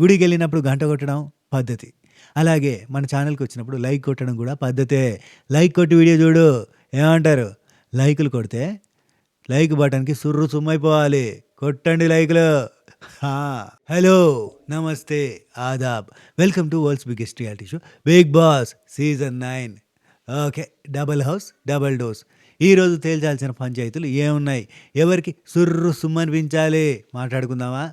గుడికెళ్ళినప్పుడు గంట కొట్టడం పద్ధతి. అలాగే మన ఛానల్‌కి వచ్చినప్పుడు లైక్ కొట్టడం కూడా పద్ధతే. లైక్ కొట్టి వీడియో చూడు. ఏమంటారు? లైకులు కొడితే లైక్ బటన్‌కి సుర్రు సుమ్మయిపోవాలి. కొట్టండి లైకులు. ఆ! హలో, నమస్తే, ఆదాబ్. Welcome to world's biggest reality show 'big boss' season 9. Okay. Double house, double dose. ఈరోజు తేల్చాల్సిన పంచాయతీలు ఏమున్నాయి? ఎవరికి సుర్రు సుమ్మనిపించాలి? మాట్లాడుకుందామా?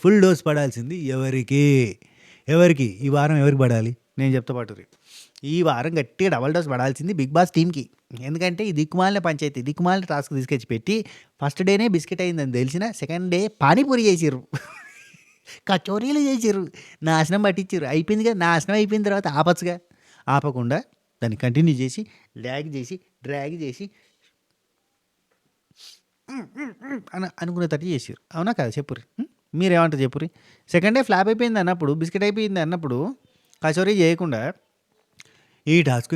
ఫుల్ డోస్ పడాల్సింది ఎవరికి? ఎవరికి? ఈ వారం ఎవరికి పడాలి? నేను చెప్తా పట్టుర్రి. ఈ వారం గట్టిగా డబుల్ డోస్ పడాల్సింది బిగ్ బాస్ టీమ్‌కి. ఎందుకంటే ఈ దిక్కుమాలిన పంచాయతీ, దిక్కుమాలిన టాస్క్ తీసుకొచ్చి పెట్టి ఫస్ట్ డేనే బిస్కెట్ అయిందని తెలిసిన సెకండ్ డే పానీపూరి చేసిర్రు. కచోరీలు చేసిర్రు. నాశనం పట్టించిర్రు. అయిపోయింది కదా! నాశనం అయిపోయిన తర్వాత ఆపచ్చుగా. ఆపకుండా దాన్ని కంటిన్యూ చేసి, డ్రాగ్ చేసి అనుకునేటట్టు చేసిర్రు. అవునా కాదా చెప్పుర్రి. మీరేమంటారు చెప్పుర్రి. సెకండ్ డే ఫ్లాప్ అయిపోయింది అన్నప్పుడు, బిస్కెట్ అయిపోయింది అన్నప్పుడు కచోరీ చేయకుండా ఈ టాస్క్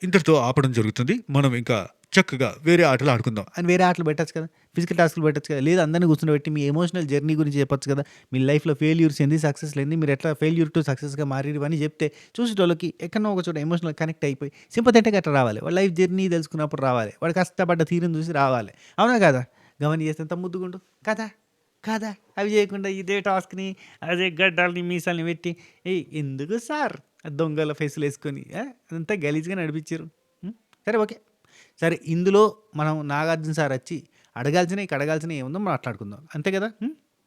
ఇంతటితో ఆపడం జరుగుతుంది. మనం ఇంకా చక్కగా వేరే ఆటలు ఆడుకుందాం అని వేరే ఆటలు పెట్టచ్చు కదా. ఫిజికల్ టాస్క్లు పెట్టచ్చు కదా. లేదు అందరినీ కూర్చోబెట్టి మీ ఎమోషనల్ జర్నీ గురించి చెప్పొచ్చు కదా. మీ లైఫ్లో ఫెయిల్యూర్స్ ఏంది, సక్సెస్లు ఏంది, మీరు ఎట్లా ఫెయిల్యూర్ టు సక్సెస్గా మారిరు అని చెప్తే చూసేటోళ్ళకి ఎక్కడో ఒక చోట ఎమోషనల్ కనెక్ట్ అయిపోయి సింపథెటిక్ అట్లా రావాలి. వాడు లైఫ్ జర్నీ తెలుసుకున్నప్పుడు రావాలి. వాడు కష్టపడ్డ తీరుని చూసి రావాలి. అవునా కదా? గమని చేస్తే ఎంత ముద్దుగుండు కదా. కదా అవి చేయకుండా ఇదే టాస్క్ని, అదే గడ్డాలని మీసాలని పెట్టి ఎందుకు సార్ దొంగల ఫేసులు వేసుకొని అదంతా గలీజ్గా నడిపించారు. సరే ఓకే. సరే ఇందులో మనం నాగార్జున సార్ వచ్చి అడగాల్సినవి ఏముందో మాట్లాడుకుందాం. అంతే కదా.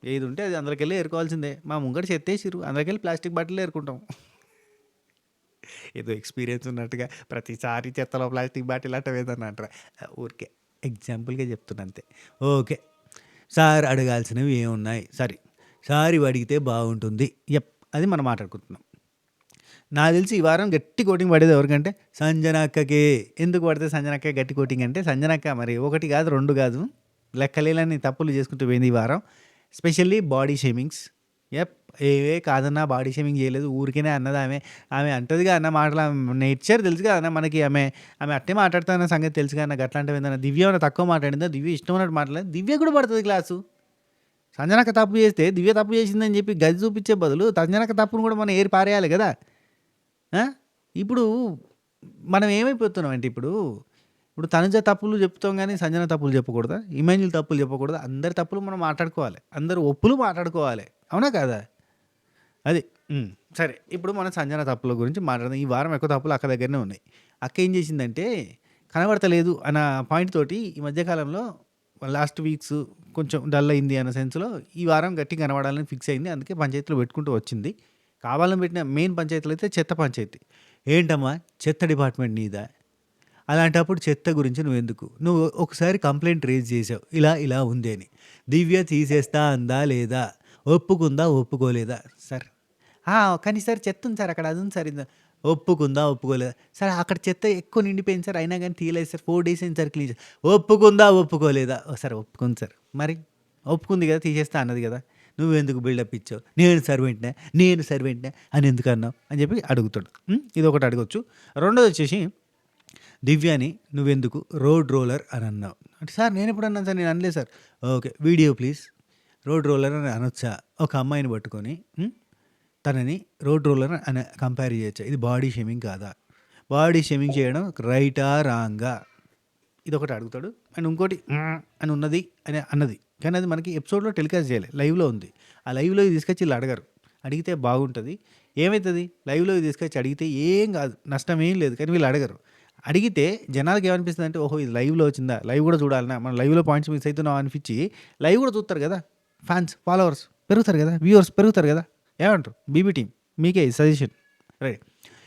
ఏది ఉంటే అది అందరికెళ్ళి ఏరుకోవాల్సిందే. మా ముంగట చెత్తేసిరు, అందరికెళ్ళి ప్లాస్టిక్ బాటిల్ ఏరుకుంటాం. ఏదో ఎక్స్పీరియన్స్ ఉన్నట్టుగా ప్రతిసారి చెత్తలో ప్లాస్టిక్ బాటిల్ అట్ట ఏదన్నా అంటారా? ఊరికే ఎగ్జాంపుల్గా చెప్తున్నా అంతే. ఓకే. సార్ అడగాల్సినవి ఏమున్నాయి? సరే సార్ ఇవి అడిగితే బాగుంటుంది. అది మనం మాట్లాడుకుంటున్నాం. నాకు తెలిసి ఈ వారం గట్టి కోటింగ్ పడేది ఎవరికంటే సంజన అక్కకి. ఎందుకు పడితే సంజన అక్క గట్టి కోటింగ్ అంటే సంజన అక్క మరి 1 కాదు 2 కాదు లెక్కలేని తప్పులు చేసుకుంటూ పోయింది ఈ వారం. Specially body shamings. ఏవే కాదన్నా బాడీ షేమింగ్ చేయలేదు, ఊరికేనే అన్నది ఆమె. ఆమె అంటదిగా అన్న మాటలు నేర్చారు తెలుసుగా అన్న మనకి. ఆమె అట్టే మాట్లాడుతున్న సంగతి తెలుసుగా అన్న. గట్లాంటివి ఏందన్న దివ్య ఏమైనా తక్కువ మాట్లాడిందా? దివ్య ఇష్టం ఉన్నట్టు మాట్లాడలేదు. దివ్య కూడా పడుతుంది క్లాసు. సంజనక్క తప్పు చేస్తే దివ్య తప్పు చేసిందని చెప్పి గది చూపించే బదులు సంజనక్క తప్పును కూడా మనం ఏరి పారేయాలి కదా. ఇప్పుడు మనం ఏమైపోతున్నాం అంటే ఇప్పుడు తనుజ తప్పులు చెప్తాం కానీ సంజన తప్పులు చెప్పకూడదా? ఇమాన్యుల్ తప్పులు చెప్పకూడదా? అందరి తప్పులు మనం మాట్లాడుకోవాలి, అందరు ఒప్పులు మాట్లాడుకోవాలి. అవునా కాదా? అది సరే. ఇప్పుడు మనం సంజన తప్పుల గురించి మాట్లాడదాం. ఈ వారం ఎక్కువ తప్పులు అక్క దగ్గరనే ఉన్నాయి. అక్క ఏం చేసిందంటే కనబడతలేదు అన్న పాయింట్ తోటి ఈ మధ్యకాలంలో లాస్ట్ వీక్స్ కొంచెం డల్ అయింది అన్న సెన్స్లో ఈ వారం గట్టి కనబడాలని ఫిక్స్ అయింది. అందుకే పంచాయతీలు పెట్టుకుంటూ వచ్చింది. కావాలని పెట్టిన మెయిన్ పంచాయతీలు అయితే చెత్త పంచాయతీ. ఏంటమ్మా చెత్త డిపార్ట్మెంట్ నీదా? అలాంటప్పుడు చెత్త గురించి నువ్వు ఒకసారి కంప్లైంట్ రేజ్ చేసావు, ఇలా ఉంది అని. దివ్య తీసేస్తా అందా లేదా? ఒప్పుకుందా ఒప్పుకోలేదా? సార్ కానీ సార్ చెత్త ఉంది సార్ అక్కడ, అది ఉంది సార్ ఇది. ఒప్పుకుందా ఒప్పుకోలేదా? సార్ అక్కడ చెత్త ఎక్కువ నిండిపోయింది సార్, అయినా కానీ తీయలేదు సార్, 4 days అయింది సార్ క్లీన్ చేసి. ఒప్పుకుందా ఒప్పుకోలేదా? సార్ ఒప్పుకుంది సార్. మరి ఒప్పుకుంది కదా, తీసేస్తా అన్నది కదా. నువ్వెందుకు బిల్డప్ ఇచ్చావు? నేను సర్వెంట్నే అని ఎందుకు అన్నావు అని చెప్పి అడుగుతాడు. ఇది ఒకటి అడగొచ్చు. రెండోది వచ్చేసి దివ్యాని నువ్వెందుకు రోడ్ రోలర్ అని అన్నావు అంటే, సార్ నేను ఎప్పుడు అన్నాను సార్? నేను అనలేదు sir. Okay video please. Road roller అని అనొచ్చా? ఒక అమ్మాయిని పట్టుకొని తనని రోడ్ రోలర్ అని కంపేర్ చేయొచ్చా? ఇది బాడీ షేమింగ్ కాదా? బాడీ షేమింగ్ చేయడం రైటా రాంగా? ఇదొకటి అడుగుతాడు. అండ్ ఇంకోటి అని ఉన్నది అని అన్నది, కానీ అది మనకి ఎపిసోడ్లో టెలికాస్ట్ చేయాలి, లైవ్లో ఉంది. ఆ లైవ్లో ఇది తీసుకొచ్చి వీళ్ళు అడగరు. అడిగితే బాగుంటుంది. ఏమవుతుంది? లైవ్లో ఇది తీసుకొచ్చి అడిగితే ఏం కాదు, నష్టం ఏం లేదు, కానీ వీళ్ళు అడగరు. అడిగితే జనాలకు ఏమనిపిస్తుంది అంటే, ఓహో ఇది లైవ్లో వచ్చిందా, లైవ్ కూడా చూడాలన్నా, మనం లైవ్లో పాయింట్స్ మిస్ అవుతున్నాం అనిపించి లైవ్ కూడా చూస్తారు కదా. ఫ్యాన్స్ ఫాలోవర్స్ పెరుగుతారు కదా, వ్యూవర్స్ పెరుగుతారు కదా. ఏమంటారు బీబీ టీం? మీకే సజెషన్. రైట్.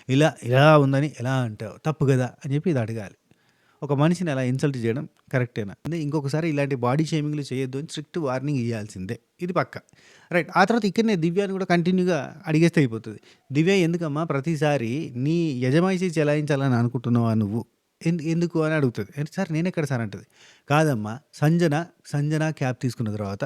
ఇలా ఉందని ఎలా అంటావు? తప్పు కదా అని చెప్పి ఇది అడగాలి. ఒక మనిషిని అలా ఇన్సల్ట్ చేయడం కరెక్టేనా? ఇంకొకసారి ఇలాంటి బాడీ షేమింగ్లు చేయొద్దు అని స్ట్రిక్ట్ వార్నింగ్ ఇవ్వాల్సిందే. ఇది పక్క. రైట్. ఆ తర్వాత ఇక్కడనే దివ్యాని కూడా కంటిన్యూగా అడిగేస్తే అయిపోతుంది. దివ్య ఎందుకమ్మా ప్రతిసారి నీ యజమాయిషీ చెలాయించాలని అనుకుంటున్నావా నువ్వు? ఎందుకు అని అడుగుతుంది. సార్ నేనెక్కడ సార్ అంటది. కాదమ్మా సంజన క్యాప్ తీసుకున్న తర్వాత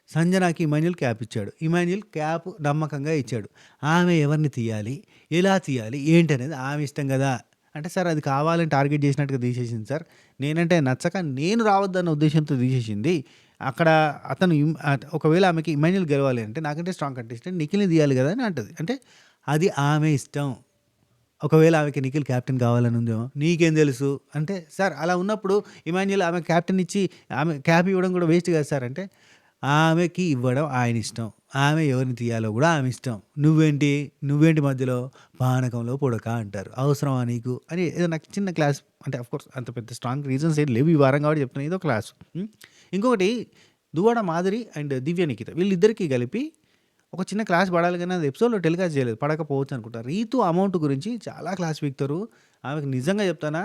సంజనాకి ఇమాన్యుల్ క్యాప్ ఇచ్చాడు. ఇమాన్యుల్ క్యాప్ నమ్మకంగా ఇచ్చాడు. ఆమె ఎవరిని తీయాలి, ఎలా తీయాలి, ఏంటనేది ఆమె ఇష్టం కదా అంటే, సార్ అది కావాలని టార్గెట్ చేసినట్టుగా తీసేసింది సార్. నేనంటే నచ్చక నేను రావద్దన్న ఉద్దేశంతో తీసేసింది. అక్కడ అతను ఒకవేళ ఆమెకి ఇమాన్యుల్ గెలవాలి అంటే నాకంటే స్ట్రాంగ్ కంటెస్టెంట్ నిఖిల్‌ని తీయాలి గదా! అని అంటది. అంటే అది ఆమె ఇష్టం. ఒకవేళ ఆమెకి నిఖిల్ కెప్టెన్ కావాలని ఉందేమో, నీకేం తెలుసు? అంటే సార్ అలా ఉన్నప్పుడు ఇమాన్యుల్ ఆమె కెప్టెన్ ఇచ్చి ఆమె క్యాప్ ఇవ్వడం కూడా వేస్ట్ కదా సార్ అంటే, ఆమెకి ఇవ్వడం ఆయన ఇష్టం. ఆమె ఎవరిని తీయాలో కూడా ఆమె ఇష్టం. నువ్వేంటి మధ్యలో పానకంలో పుడక అంటారు. అవసరమా నీకు? అని ఏదో నాకు చిన్న క్లాస్ అంటే ఆఫ్‌కోర్స్ అంత పెద్ద స్ట్రాంగ్ రీజన్స్ ఏం లేవు ఈ వారం కాబట్టి చెప్తున్నా. ఇదో క్లాస్. ఇంకొకటి దువ్వాడ మాధురి అండ్ దివ్య నిఖిత వీళ్ళిద్దరికీ కలిపి ఒక చిన్న క్లాస్ పడాలి కానీ అది ఎపిసోడ్‌లో టెలికాస్ట్ చేయలేదు. పడకపోవచ్చు అనుకుంటా. రీతు అమౌంట్ గురించి చాలా క్లాస్ పీకుతారు. ఆమెకు నిజంగా చెప్తానా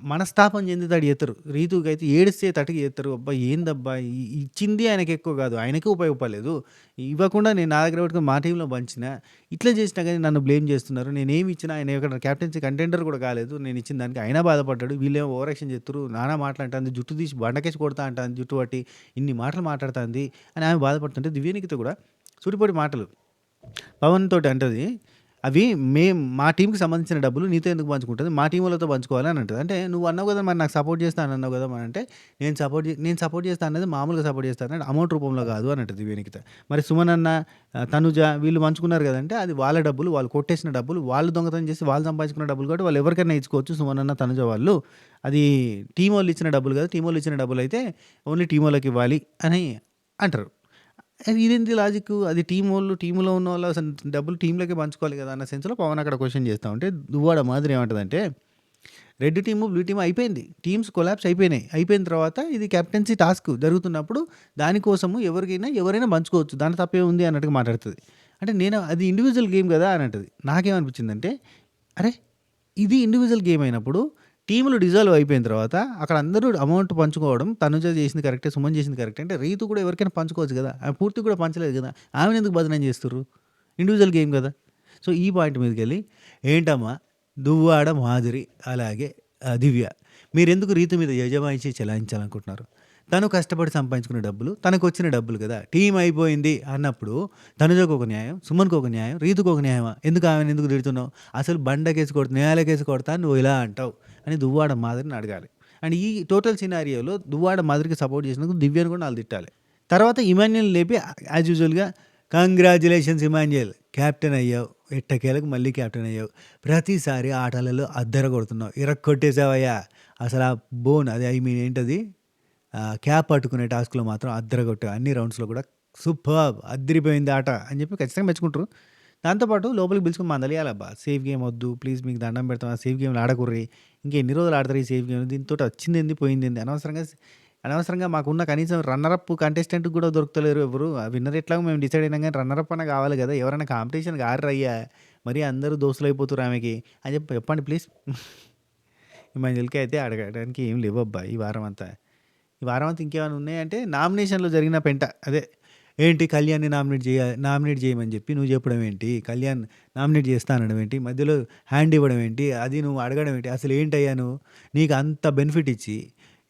మనస్తాపం చెందుతాడు చేత్తరు. రీతుకైతే ఏడిస్తే తటికి చేత్తరు. అబ్బా! ఏందబ్బా! ఇచ్చింది ఆయనకి ఎక్కువ కాదు. ఆయనకే ఉపయోగపడలేదు. ఇవ్వకుండా నేను నా దగ్గర పెట్టుకొని మా టీమ్‌లో పంచిన. ఇట్లా చేసినా గానీ నన్ను బ్లేమ్ చేస్తున్నారు. నేనేమి ఇచ్చినా ఆయన ఇక్కడ కెప్టెన్సీ కంటెండర్ కూడా కాలేదు. నేను ఇచ్చిన దానికి అయినా బాధపడ్డాడు. వీళ్ళేమో ఓవర్ యాక్షన్ చేస్తుర్రు. నానా మాటలు అంటాంది. జుట్టు తీసి బండకేసి కొడతా అంటాంది. జుట్టు పట్టి ఇన్ని మాటలు మాట్లాడుతాంది అని ఆమె బాధపడుతుంటే దివ్యనికితో కూడా సూటిపోటి మాటలు. పవన్ తోటి అంటది, "అవి మా టీమ్‌కి సంబంధించిన డబ్బులు నీతో ఎందుకు పంచుకుంటది? మా టీమ్ వాళ్ళతో పంచుకోవాలి" అని అంటది. అంటే "నువ్వు అన్నావు కదా! మరి నాకు సపోర్ట్ చేస్తా అని అన్నావు కదా!" మరి అంటే నేను సపోర్ట్ చేస్తా అన్నది మామూలుగా సపోర్ట్ చేస్తా అన్నాడు. అమౌంట్ రూపంలో కాదు అని అంటది దివ్యనికిత. మరి సుమన్ అన్న, తనుజ వీళ్ళు పంచుకున్నారు కదంటే అది వాళ్ళ డబ్బులు. వాళ్ళు కొట్టేసిన డబ్బులు. వాళ్ళు దొంగతనం చేసి వాళ్ళు సంపాదించుకున్న డబ్బులు కాబట్టి వాళ్ళు ఎవరికైనా ఇచ్చుకోవచ్చు సుమన్ అన్న, తనుజ వాళ్ళు. అది టీమ్ వోళ్ళు ఇచ్చిన డబ్బులు కాదు. టీమ్ వోళ్ళు ఇచ్చిన డబ్బులైతే ఓన్లీ టీమ్ వోళ్ళకి ఇవ్వాలి అని అంటారు. ఇదేంటి లాజిక్కు? అది టీమ్‌లో ఉన్నవాళ్ళు అసలు డబ్బులు టీమ్‌లోకే పంచుకోవాలి కదా! అన్న సెన్స్‌లో పవన్ అక్కడ క్వెషన్ చేస్తా ఉంటే, దువ్వాడ మాధురి ఏమంటదంటే, రెడ్ టీము, బ్లూ టీమ్ అయిపోయింది. టీమ్స్ కొలాప్స్ అయిపోయినాయి. అయిపోయిన తర్వాత ఇది కెప్టెన్సీ టాస్క్ జరుగుతున్నప్పుడు దానికోసము ఎవరైనా పంచుకోవచ్చు. దాంట్లో తప్పేముంది అన్నట్టుగా మాట్లాడుతది. అంటే అది ఇండివిడ్యువల్ గేమ్ కదా! అని అంటది. నాకేమనిపించిందంటే, అరే! ఇది ఇండివిడ్యువల్ గేమ్ అయినప్పుడు టీములు డిజాల్వ్ అయిపోయిన తర్వాత అక్కడ అందరూ అమౌంట్ పంచుకోవడం తనుజ చేసింది కరెక్టే, సుమన్ చేసింది కరెక్టే. అంటే రీతు కూడా ఎవరికైనా పంచుకోవచ్చు కదా! ఆమె పూర్తిగా కూడా పంచలేదు కదా! ఆమెనెందుకు బదనాం చేస్తుర్రు? ఇండివిడ్యువల్ గేమ్ కదా! సో, ఈ పాయింట్ మీదకెళ్ళి ఏంటమ్మా దువ్వాడ మాధురి అలాగే దివ్య మీరెందుకు రీతు మీద యజమాయిషీ చెలాయించాలనుకుంటున్నారు? తను కష్టపడి సంపాదించుకున్న డబ్బులు తనకొచ్చిన డబ్బులు కదా! టీమ్ అయిపోయింది అన్నప్పుడు తనుజకు ఒక న్యాయం, సుమన్‌కి ఒక న్యాయం, రీతుకు ఒక న్యాయమా? ఎందుకు ఆమెను ఎందుకు తిడుతున్నావు? అసలు బండకేసి కొడతా, నేలకేసి కొడతా నువ్వు ఇలా అంటావు అని దువ్వాడ మాధురిని అడగాలి. అండ్ ఈ టోటల్ సినారియోలో దువ్వాడ మాధురికి సపోర్ట్ చేసినందుకు దివ్యను కూడా నాలుగు తిట్టాలి. తర్వాత ఇమాన్యుల్‌ని లేపి యాజ్ యూజువల్‌గా కంగ్రాచ్యులేషన్స్ ఇమాన్యుల్ కెప్టెన్ అయ్యావు. ఎట్టకేలకు మళ్ళీ కెప్టెన్ అయ్యావు. ప్రతిసారి ఆటలలో అద్దర కొడుతున్నావు. ఇరక్కొట్టేసావయ్యా. అసలు ఆ బోన్ అది ఏంటది క్యాప్ పట్టుకునే టాస్క్‌లో మాత్రం అద్దరగొట్టావు. అన్ని రౌండ్స్‌లో కూడా సూపర్బ్ అద్దిరిపోయింది ఆట అని చెప్పి ఖచ్చితంగా మెచ్చుకుంటారు. దాంతోపాటు లోపలికి పిలుచుకొని మందలియాలబ్బా! సేఫ్ గేమ్ వద్దు ప్లీజ్ మీకు దండం పెడతాం. ఆ సేఫ్ గేమ్‌లు ఆడకుర్రి. ఇంకెన్ని రోజులు ఆడతారు ఈ సేఫ్ గేమ్? దీనితోటి వచ్చిందేంది? పోయిందేంది? అనవసరంగా మాకున్న కనీసం రన్నర్ అప్ కంటెస్టెంట్‌కి కూడా దొరుకుతలేరు ఎవరు. ఆ విన్నర్ ఎట్లాగో మేము డిసైడ్ అయినాం గానీ రన్నర్ అప్ అన్నా కావాలి కదా! ఎవరైనా కాంపిటీషన్‌కి ఆడరయ్యా. మరీ అందరూ దోస్తులైపోతుర్రు ఆమెకి అని చెప్పండి ప్లీజ్. ఇమాన్యుల్‌కి అయితే అడగడానికి ఏం లేవబ్బా ఈ వారమంతా. ఈ వారమంతా ఇంకేమైనా ఉన్నాయంటే నామినేషన్‌లో జరిగిన పెంట. అదే ఏంటి కళ్యాణ్‌ని నామినేట్ చేయమని చెప్పి నువ్వు చెప్పడం ఏంటి? కళ్యాణ్ నామినేట్ చేస్తా అనడం ఏంటి? మధ్యలో హ్యాండ్ ఇవ్వడం ఏంటి? అది నువ్వు అడగడం ఏంటి? అసలు ఏంటయ్యా నువ్వు? నీకు అంత బెనిఫిట్ ఇచ్చి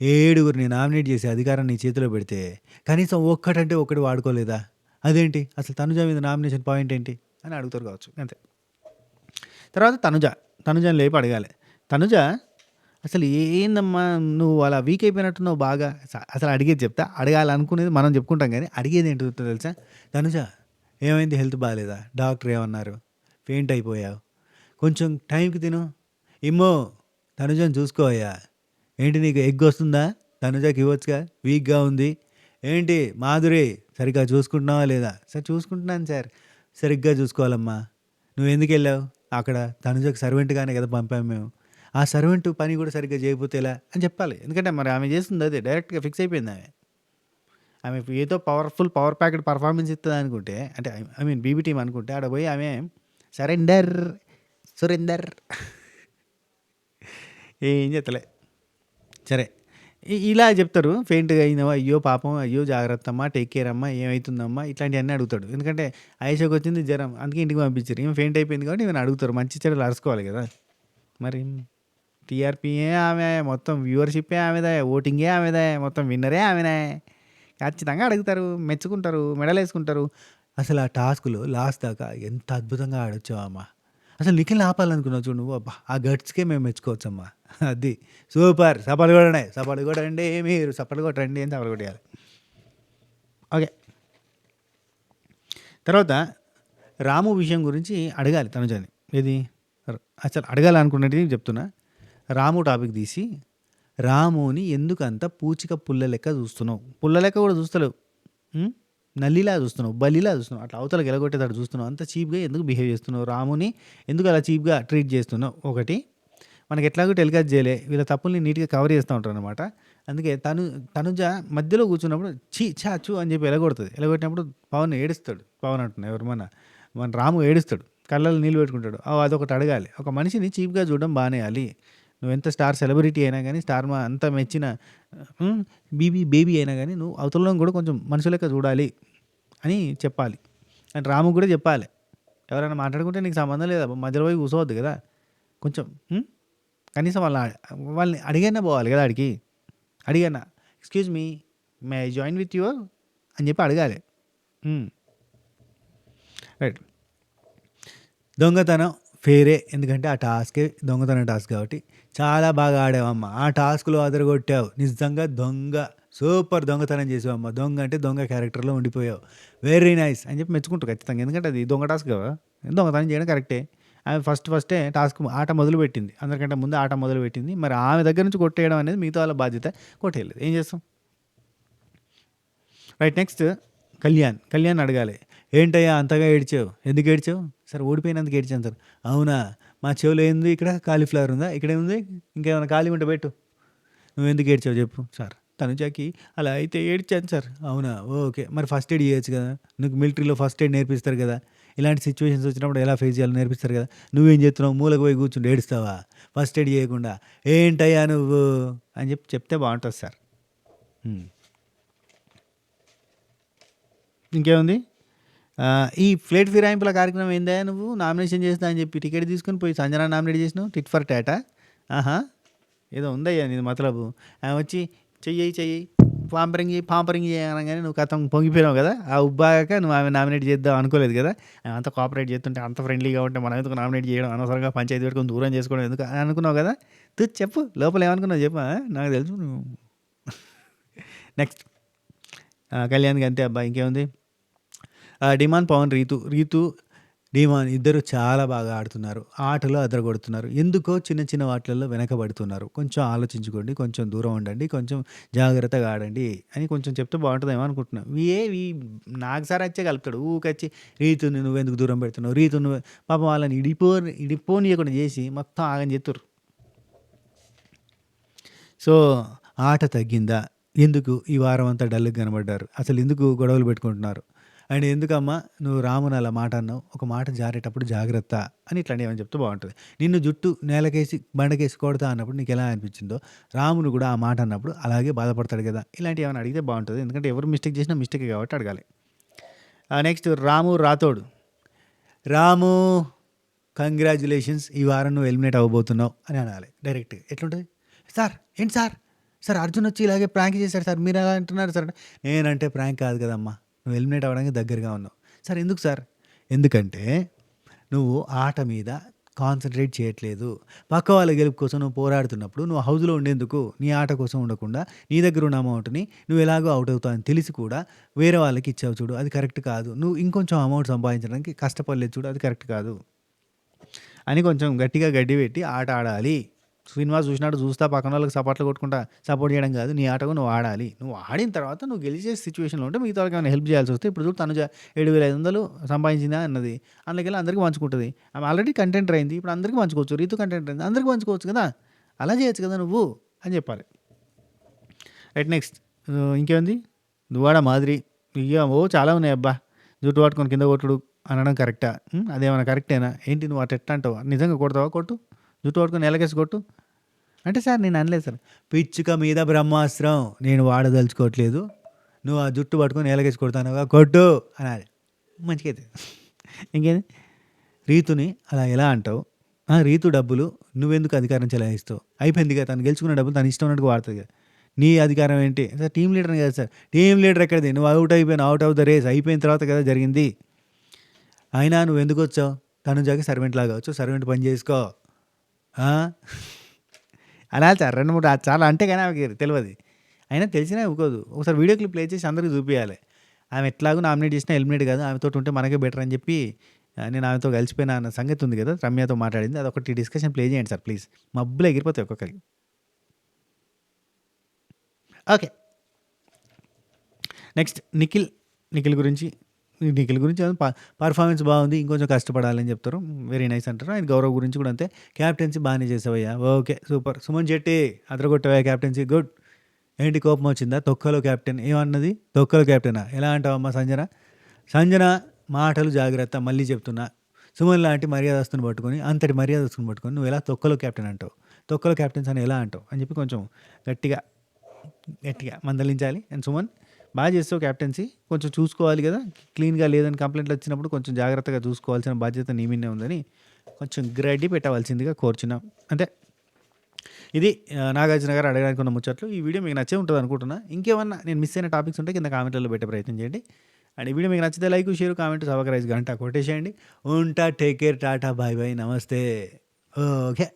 ఏడుగురిని నామినేట్ చేసే అధికారం నీ చేతిలో పెడితే కనీసం ఒక్కటంటే ఒక్కటి వాడుకోలేదా? అదేంటి? అసలు తనుజ మీద నామినేషన్ పాయింట్ ఏంటి? అని అడుగుతారు కావచ్చు. అంతే. తర్వాత తనుజని లేపి అడగాలి. తనుజ అసలు ఏందమ్మా నువ్వు అలా వీక్ అయిపోయినట్టున్నావు బాగా. అసలు అడిగేది చెప్తా. అడగాలనుకునేది మనం చెప్పుకుంటాం గానీ అడిగేది ఏంటో తెలుసా? తనుజ ఏమైంది? హెల్త్ బాలేదా? డాక్టర్ ఏమన్నారు? ఫెయింట్ అయిపోయావు. కొంచెం టైంకి తిను. ఇమ్మో తనుజని చూసుకోవయ్యా. ఏంటి నీకు ఎగ్ వస్తుందా? తనుజకి ఇవ్వచ్చుగా వీక్‌గా ఉంది. ఏంటి మాధురి సరిగ్గా చూసుకుంటున్నావా లేదా? సార్ చూసుకుంటున్నాను సార్. సరిగ్గా చూసుకోవాలమ్మా. నువ్వెందుకెళ్ళావు? అక్కడ తనుజకి సర్వెంట్‌గానే కదా పంపాము మేము. ఆ సర్వెంట్ పని కూడా సరిగ్గా చేయకపోతే ఎలా? అని చెప్పాలి. ఎందుకంటే మరి ఆమె చేస్తుంది అదే. డైరెక్ట్‌గా ఫిక్స్ అయిపోయింది ఆమె. ఆమె ఏదో పవర్ ప్యాకెడ్ పర్ఫార్మెన్స్ ఇస్తదనుకుంటే అంటే ఐ మీన్ బీబీ టీమ్ అనుకుంటే ఆడ పోయి ఆమె సరెండర్, సురేందర్ ఏం చేత్తలే. సరే. ఇలా చెప్తారు. ఫెయింట్‌గా అయినావా? అయ్యో పాపం, అయ్యో జాగ్రత్తమ్మా, టేక్ కేర్ అమ్మా, ఏమైతుందమ్మా? ఇట్లాంటియన్నీ అడుగుతాడు. ఎందుకంటే ఆయేషాకొచ్చింది జ్వరం. అందుకే ఇంటికి పంపించారు. ఈమె ఫెయింట్ అయిపోయింది కాబట్టి ఈమెను అడుగుతారు. మంచి చెడులు అరుసుకోవాలి కదా! మరి టీఆర్‌పీయే ఆమె, మొత్తం వ్యూవర్‌షిప్పే ఆమెదే, ఓటింగే ఆమెదే, మొత్తం విన్నరే ఆమెనే. ఖచ్చితంగా అడుగుతారు, మెచ్చుకుంటారు, మెడలేసుకుంటారు. అసలు ఆ టాస్క్‌లో లాస్ట్ దాకా ఎంత అద్భుతంగా ఆడొచ్చావమ్మా! అసలు నిఖిల్‌ని ఆపాలనుకున్నావు చూడు నువ్వు. అబ్బా! ఆ గట్స్‌కే మేము మెచ్చుకోవచ్చమ్మా. అది సూపర్. చప్పట్లు కొట్టండి. చప్పట్లు కొట్టండి మీరు. చప్పట్లు కొట్టండి అని చప్పట్లు కొట్టేయాలి. ఓకే. తర్వాత రాము విషయం గురించి అడగాలి తనుజని. ఏది? అసలు అడగాలనుకున్నది చెప్తున్నా. రాము టాపిక్ తీసి, రాముని ఎందుకంత పూచిక పుల్ల లెక్క చూస్తున్నావు? పుల్ల లెక్క కూడా చూస్తలేవు. హ్మ్. నల్లిలా చూస్తున్నావు, బల్లిలా చూస్తున్నావు. అట్లా అవతలకి ఎలగొట్టేటట్టు చూస్తున్నావు. అంత చీప్‌గా ఎందుకు బిహేవ్ చేస్తున్నావు? రాముని ఎందుకు అలా చీప్‌గా ట్రీట్ చేస్తున్నావు? ఒకటి. మనకి ఎట్లాగో టెలికాస్ట్ చేయలే. వీళ్ళ తప్పుల్ని నీట్‌గా కవర్ చేస్తా ఉంటారనమాట. అందుకే తనుజ మధ్యలో కూర్చున్నప్పుడు ఛీ! ఛా! ఛు! అని చెప్పి ఎలగొడతది. ఎలగొట్టినప్పుడు పవన్ ఏడుస్తాడు. పవన్ అంటున్నా ఎవరు మన రాము ఏడుస్తాడు. కళ్ళలో నీళ్ళు పెట్టుకుంటాడు. అదొకటి అడగాలి. ఒక మనిషిని చీప్‌గా చూడడం మానేయాలి. నువ్వెంత స్టార్ సెలబ్రిటీ అయినా గానీ, స్టార్ అంత మెచ్చిన హ్మ్. బేబీ అయినా గానీ, నువ్వు అవతలోళ్ళని కూడా కొంచెం మనుషుల లెక్క చూడాలి అని చెప్పాలి. అండ్ రాముకి కూడా చెప్పాలి. ఎవరైనా మాట్లాడుకుంటే నీకు సంబంధం లేదా? మధ్యలో పోయి కూసోవద్దు కదా! కొంచెం కనీసం వాళ్ళని అడిగైనా పోవాలి కదా ఆడికి. అడిగన్నా excuse me, may I join with you అని చెప్పి అడగాలి. రైట్. దొంగతనం ఫేరే. ఎందుకంటే ఆ టాస్కే దొంగతనం టాస్క్ కాబట్టి చాలా బాగా ఆడావమ్మ. ఆ టాస్క్‌లో అదరగొట్టావు. నిజంగా సూపర్ దొంగతనం చేసావమ్మ. దొంగ అంటే దొంగ క్యారెక్టర్‌లో ఉండిపోయావు. వెరీ నైస్ అని చెప్పి మెచ్చుకుంటారు ఖచ్చితంగా. ఎందుకంటే అది దొంగ టాస్క్ కదా! దొంగతనం చేయడం కరెక్టే. ఆమె ఫస్టే ఆట మొదలుపెట్టింది. అందరికంటే ముందు ఆట మొదలుపెట్టింది. మరి ఆమె దగ్గర నుంచి కొట్టేయడం అనేది మిగతా వాళ్ళ బాధ్యత. కొట్టేయలేదు. ఏం చేస్తాం? రైట్. నెక్స్ట్ కళ్యాణ్ అడగాలి. ఏంటయ్యా అంతగా ఏడ్చావు? ఎందుకు ఏడ్చావు? సార్ ఓడిపోయినందుకు ఏడ్చాను సార్. అవునా? మా చెవిలో ఏంది ఇక్కడ కాలీఫ్లవర్ ఉందా? ఇక్కడేముంది? ఇంకేమైనా ఖాళీ ఉంటే పెట్టు. నువ్వెందుకు ఏడ్చావు చెప్పు? సార్ తనుజాకి అలా అయితే ఏడ్చాను సార్. అవునా? ఓకే. మరి ఫస్ట్ ఎయిడ్ చేయొచ్చు కదా! నీకు మిలిటరీలో ఫస్ట్ ఎయిడ్ నేర్పిస్తారు కదా! ఇలాంటి సిచ్యువేషన్స్ వచ్చినప్పుడు ఎలా ఫేస్ చేయాలో నేర్పిస్తారు కదా! నువ్వేం చేస్తున్నావు? మూలకు పోయి కూర్చుండి ఏడుస్తావా? ఫస్ట్ ఎయిడ్ చేయకుండా. ఏంటయ్యా నువ్వు అని చెప్తే బాగుంటుంది సార్. ఇంకేముంది? ఈ ఫ్లేట్ ఫిరాయింపుల కార్యక్రమం ఏందయ్యా నువ్వు నామినేషన్ చేస్తా అని చెప్పి టికెట్ తీసుకొని పోయి సంజన నామినేట్ చేసినావు టిట్ ఫర్ టాటా. ఆహా! ఏదో ఉందయ్యా నీది మతలబు. ఆమె వచ్చి చెయ్యి పాంపరింగ్ చేయి అనగానే నువ్వు కథం పొంగిపోయినావు కదా! ఆ ఉబ్బాక నువ్వు ఆమె నామినేట్ చేద్దాం అనుకోలేదు కదా! ఆమె అంత కోఆపరేట్ చేస్తుంటే అంత ఫ్రెండ్లీగా ఉంటే మనం ఎందుకు నామినేట్ చేయడం, అనవసరంగా పంచాయతీ పెట్టుకొని దూరం చేసుకోవడం ఎందుకు అని అనుకున్నావు కదా! చెప్పు లోపల ఏమనుకున్నావు చెప్పు. నాకు తెలుసు నువ్వు. నెక్స్ట్ కళ్యాణ్‌కి అంతే అబ్బా ఇంకేముంది? డిమాండ్ పవన్ రీతు డిమాండ్ ఇద్దరు చాలా బాగా ఆడుతున్నారు. ఆటలో అదరగొడుతున్నారు. ఎందుకో చిన్న చిన్న వాటిలలో వెనకబడుతున్నారు. కొంచెం ఆలోచించుకోండి. కొంచెం దూరం ఉండండి. కొంచెం జాగ్రత్తగా ఆడండి అని కొంచెం చెప్తే బాగుంటుందేమో అనుకుంటున్నా. ఇవి నాకు సార్ వచ్చే కలుపుతాడు. ఊకొచ్చి రీతుని నువ్వెందుకు దూరం పెడుతున్నావు? రీతు నువ్వు పాపం వాళ్ళని ఇడిపోనీయకుండా చేసి మొత్తం ఆగం చేతుర్రు. సో ఆట తగ్గిందా? ఎందుకు ఈ వారం అంతా డల్‌గా కనబడ్డారు? అసలు ఎందుకు గొడవలు పెట్టుకుంటున్నారు? అండ్ ఎందుకమ్మా నువ్వు రాముని అలా మాట అన్నావు? ఒక మాట జారేటప్పుడు జాగ్రత్త అని ఇట్లాంటివి ఏమైనా చెప్తే బాగుంటుంది. నిన్ను జుట్టు నేలకేసి బండకేసి కొడతా అన్నప్పుడు నీకు ఎలా అనిపించిందో రాముడు కూడా ఆ మాట అన్నప్పుడు అలాగే బాధపడతాడు కదా! ఇలాంటివి ఏమైనా అడిగితే బాగుంటుంది. ఎందుకంటే ఎవరు మిస్టేక్ చేసినా మిస్టేకే కాబట్టి అడగాలి. నెక్స్ట్ రాథోడ్. రాము కంగ్రాచ్యులేషన్స్ ఈ వారం నువ్వు ఎలిమినేట్ అవ్వబోతున్నావు అని అనాలి డైరెక్ట్‌గా. ఎట్లుంటది? సార్ ఏంటి సార్? సార్ అర్జున్ వచ్చి ఇలాగే ప్రాంక్ చేశాడు సార్. మీరు ఎలా అంటున్నారు సార్? నేనంటే ప్రాంక్ కాదు కదమ్మా! నువ్వు ఎలిమినేట్ అవ్వడానికి దగ్గరగా ఉన్నావు. సార్ ఎందుకు సార్? ఎందుకంటే నువ్వు ఆట మీద కాన్సంట్రేట్ చేయట్లేదు. పక్క వాళ్ళ గెలుపు కోసం నువ్వు పోరాడుతున్నప్పుడు నువ్వు హౌస్‌లో ఉండేందుకు నీ ఆట కోసం ఉండకుండా నీ దగ్గర ఉన్న అమౌంట్‌ని నువ్వు ఎలాగో ఔట్ అవుతావు అని తెలిసి కూడా వేరే వాళ్ళకి ఇచ్చావు చూడు అది కరెక్ట్ కాదు. నువ్వు ఇంకొంచెం అమౌంట్ సంపాదించడానికి కష్టపడలేదు చూడు అది కరెక్ట్ కాదు. అని కొంచెం గట్టిగా గడ్డి పెట్టి ఆట ఆడాలి. సినిమా చూసినట్టు చూస్తా పక్కన వాళ్ళకి సపోర్ట్లు కొట్టుకుంటా సపోర్ట్ చేయడం కాదు. నీ ఆటకు నువ్వు ఆడాలి. నువ్వు ఆడిన తర్వాత నువ్వు గెలిచే సిచ్యువేషన్‌లో ఉంటే మిగతా వాళ్ళకి ఏమైనా హెల్ప్ చేయాల్సి వస్తే ఇప్పుడు చూడు తనుజ 7,500 సంపాదించిందా అన్నది. అందులోకెళ్ళి అందరికి పంచుకుంటది. ఆమె ఆల్రెడీ కంటెంటర్ అయింది. ఇప్పుడు అందరికి పంచుకోవచ్చు. రీతు కంటెంటర్ అయింది. అందరికి పంచుకోవచ్చు కదా! అలా చేయొచ్చు కదా నువ్వు అని చెప్పాలి. రైట్. నెక్స్ట్ ఇంకేముంది? దువ్వాడ మాదిరి. చాలా ఉన్నాయి అబ్బా! జుట్టు పట్టుకొని కింద కొట్టుడు అనడం కరెక్టా? అదేమన్నా కరెక్టేనా? ఏంటి నువ్వు ఎట్లా అంటావు? నిజంగా కొడతావా? కొట్టు. జుట్టు పట్టుకొని నేలకేసి కొట్టు. అంటే సార్ నేను అనలేదు సార్. పిచ్చుక మీద బ్రహ్మాస్త్రం నేను వాడదలుచుకోవట్లేదు. నువ్వు ఆ జుట్టు పట్టుకొని నేలకేసి కొడతానుగా కొట్టు అనాలి. మంచిగైతది. ఇంకేంది? రీతుని అలా ఎలా అంటావు? రీతు డబ్బులు నువ్వెందుకు అధికారం చెలాయిస్తావు? అయిపోయింది కదా! తను గెలుచుకున్న డబ్బులు తను ఇష్టం ఉన్నట్టుగా వాడుతుంది కదా! నీ అధికారం ఏంటి? సార్ టీమ్ లీడర్‌ని కదా సార్. టీమ్ లీడర్ ఎక్కడిది? నువ్వు అవుట్ ఆఫ్ ద రేస్ అయిపోయిన తర్వాత కదా జరిగింది. అయినా నువ్వెందుకొచ్చావు? తనుజాకి సర్వెంట్ లాగా వచ్చావు. సర్వెంట్ పని చేసుకో. అనాలి సార్ 2, 3 చాలా అంటే గాని ఆమెకి తెలవది. అయినా తెలిసినా ఊకోదు. ఒకసారి వీడియో క్లిప్ ప్లే చేసి అందరికి చూపియాలి. ఆమె ఎట్లాగో నామినేట్ చేసినా ఎలిమినేట్ కాదు. ఆమెతోటి ఉంటే మనకే బెటర్ అని చెప్పి నేను ఆమెతో కలిసిపోయినా అన్న సంగతి ఉంది కదా! రమ్యతో మాట్లాడింది. అదొకటి డిస్కషన్ ప్లే చేయండి సార్ ప్లీజ్. మబ్బులు ఎగిరిపోతాయి ఒక్కొక్కరికి. ఓకే. నెక్స్ట్ నిఖిల్. నిఖిల్ గురించి పర్ఫార్మెన్స్ బాగుంది. ఇంకొంచెం కష్టపడాలని చెప్తారు. వెరీ నైస్ అంటారు. ఆయన గౌరవ్ గురించి కూడా అంతే. క్యాప్టెన్సీ బాగానే చేసావయ్యా. Okay super. సుమన్ శెట్టి అదరగొట్టవయ్యా క్యాప్టెన్సీ గుడ్. ఏంటి కోపం వచ్చిందా? తొక్కలో క్యాప్టెన్ ఏమన్నది? తొక్కలో క్యాప్టెనా? ఎలా అంటావమ్మా సంజన? సంజన మాటలు జాగ్రత్త. మళ్ళీ చెప్తున్నా. సుమన్ లాంటి మర్యాదస్తుని పట్టుకొని అంతటి మర్యాదస్తుని పట్టుకొని నువ్వు ఎలా తొక్కలో క్యాప్టెన్ అంటావు? తొక్కలో క్యాప్టెన్స్ అని ఎలా అంటావు అని చెప్పి కొంచెం గట్టిగా గట్టిగా మందలించాలి. అండ్ సుమన్ బాగా చేస్తావు క్యాప్టెన్సీ. కొంచెం చూసుకోవాలి కదా, క్లీన్గా లేదని కంప్లైంట్లు వచ్చినప్పుడు కొంచెం జాగ్రత్తగా చూసుకోవాల్సిన బాధ్యత నీ మీదే ఉందని కొంచెం గ్రెడ్డి పెట్టవలసిందిగా కోరుచున్నాం. అంతే. ఇది నాగార్జున గారు అడగడానికి ఉన్న ముచ్చట్లు. ఈ వీడియో మీకు నచ్చే ఉంటుంది అనుకుంటున్నా. ఇంకేమన్నా నేను మిస్ అయిన టాపిక్స్ ఉంటే కింద కామెంట్లలో పెట్టే ప్రయత్నం చేయండి. అండ్ ఈ వీడియో మీకు నచ్చితే లైక్, షేర్, కామెంట్, సబ్స్క్రైబ్ గంట కొట్టేసేయండి. ఉంటా. Take care. Tata. Bye bye. నమస్తే. ఓకే.